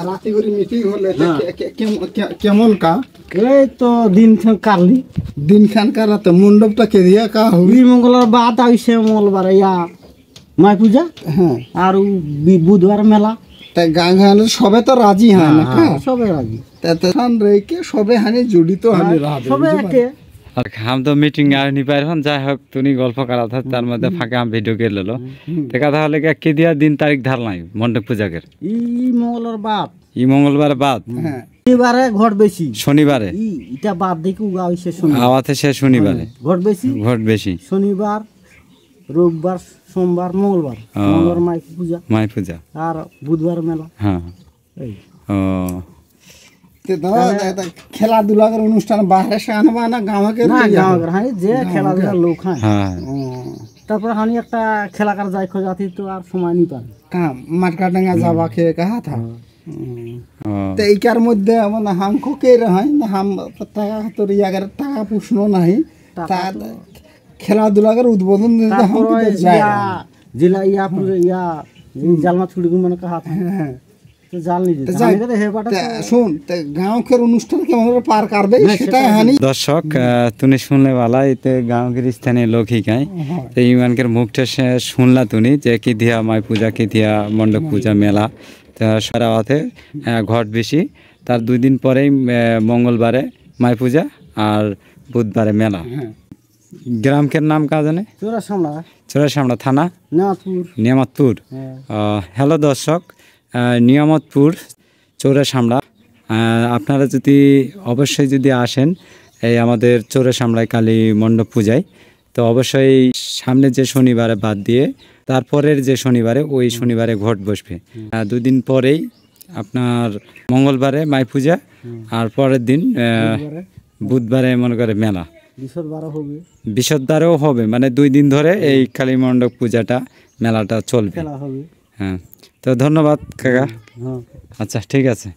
রাতে করে মিটিং হলে কেমন কা এই তো দিন কাটলি দিন খান কা রাতে মণ্ডপটা কে দিয়া কা ই মঙ্গলবার বাদ আইসে মঙ্গলবার ইয়া মাই পূজা হ্যাঁ আর বুধবার মেলা তাই গাঁ গাঁলে সবে তো রাজি হয় না সবে রাজি তেতখান রেখে সবে হানি জড়িত হানি রাবে সবে একে আর হাম তো মিটিং আর নি পার হন যাই হোক তুমি গল্প করা था তার মধ্যে ফাঁকে আম ভিডিও কে ললো দেখা তাহলে কে দিয়া দিন তারিখ ধার নাই মণ্ডপ পূজাকের ই মঙ্গলবার বাদ ই মঙ্গলবার বাদ হ্যাঁ শনিবারে ঘট বেশি শনিবারে এটা বাদ দেখি উগা হইছে শনিবার আওয়াতে সে শনিবারে ঘট বেশি ঘট বেশি শনিবার রোববার সোমবার মঙ্গলবার মঙ্গলবার মাই পূজা আর বুধবার মেলা হ্যাঁ এই ও খেলাধুলা করে অনুষ্ঠান বাইরে সে আনবা না গাঁকে না গাঁওয়ের হ্যাঁ যে খেলাধুলা লোক হ্যাঁ হ্যাঁ তারপর হানি একটা খেলাকার যাই খোঁজাতি তো আর সময় নি পান কাম মাটকাডাঙ্গা যাবা খেয়ে কাহা থা ও তো এইকার মধ্যে মানে হামকো কে রহাই না হাম টাকা তোর ইয়াগার টাকা পুষনো নাই তা খেলাধুলা করে উদ্বোধন দিতে তারপর হামকে যায় জেলা ইয়া জালমা ছুড়ি মানে কাহা হ্যাঁ তো জাল নি হে পাটা শুন গাঁওকের অনুষ্ঠান কেমন করে পার করবে সেটা হানি দর্শক তুমি শুনলে বালা এতে গাঁওয়ের স্থানীয় লোক হিকাই তো ইমানকের মুখটা শুনলা তুমি যে কি দিয়া মাই পূজা কি দিয়া মণ্ডপ পূজা মেলা তা সারাওয়াতে ঘট বেশি তার 2 দিন পরেই মঙ্গলবারে মাই পূজা আর বুধবারে মেলা গ্রামকের নাম কা জানে চোরাসামড়া থানা নিয়ামতপুর হ্যালো দর্শক নিয়ামতপুর চৌরাসামড়া আপনারা যদি অবশ্যই যদি আসেন এই আমাদের চৌরাসামড়ায় কালী মণ্ডপ পূজায় তো অবশ্যই সামনে যে শনিবারে বাদ দিয়ে তারপরের যে শনিবারে ওই শনিবারে ঘট বসবে 2 দিন পরেই আপনার মঙ্গলবারে মাই পূজা আর পরের দিন বুধবারে মনে করে মেলা বিশদবারেও হবে মানে 2 দিন ধরে এই কালী মণ্ডপ পূজাটা মেলাটা চলবে হ্যাঁ তো ধন্যবাদ কাকা আচ্ছা ঠিক আছে